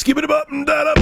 Skip it up and that up.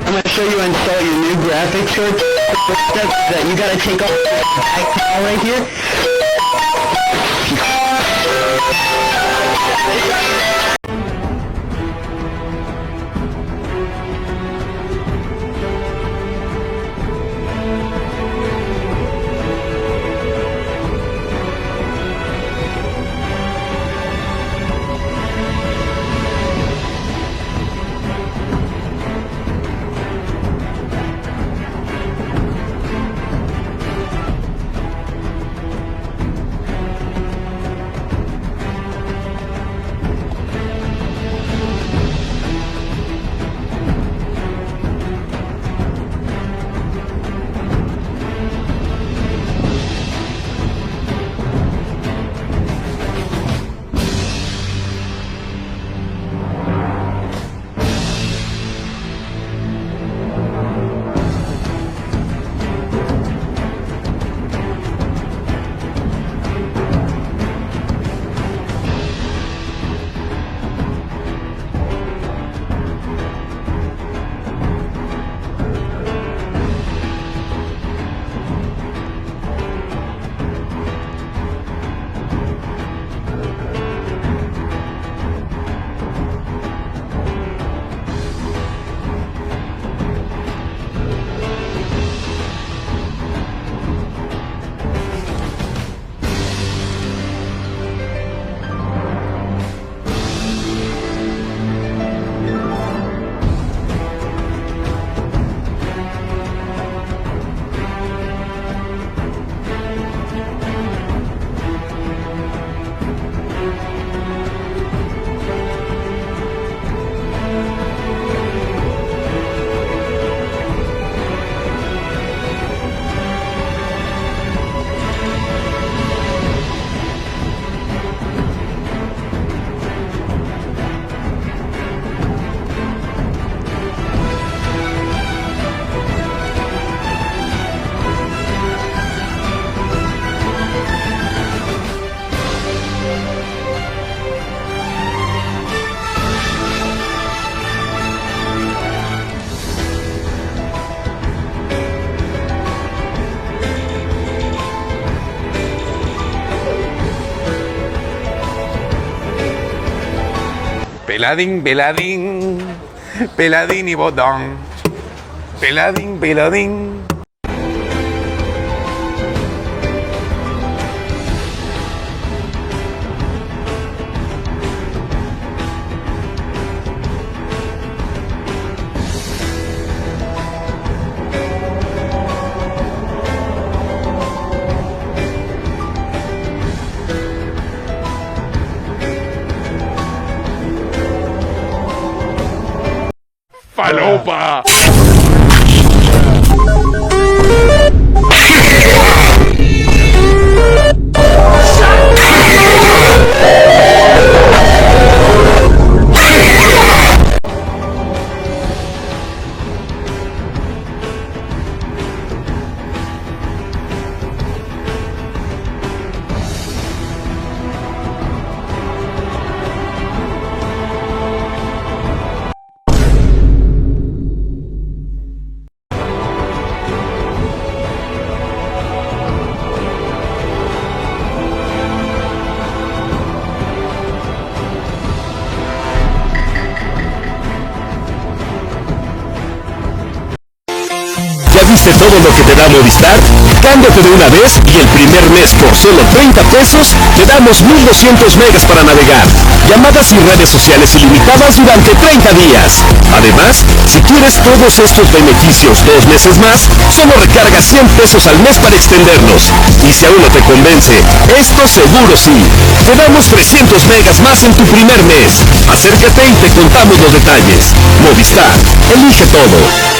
I'm going to show you how to install your new graphics card. Steps that you got to take off this back panel right here. Peladín, peladín, peladín y botón. Peladín, peladín. ¡Falopa! ¿Ya viste todo lo que te da Movistar? Cámbiate de una vez y el primer mes por solo 30 pesos te damos 1200 megas para navegar, llamadas y redes sociales ilimitadas durante 30 días. Además, si quieres todos estos beneficios 2 meses más, solo recarga 100 pesos al mes para extenderlos. Y si aún no te convence, esto seguro sí. Te damos 300 megas más en tu primer mes. Acércate y te contamos los detalles. Movistar, elige todo.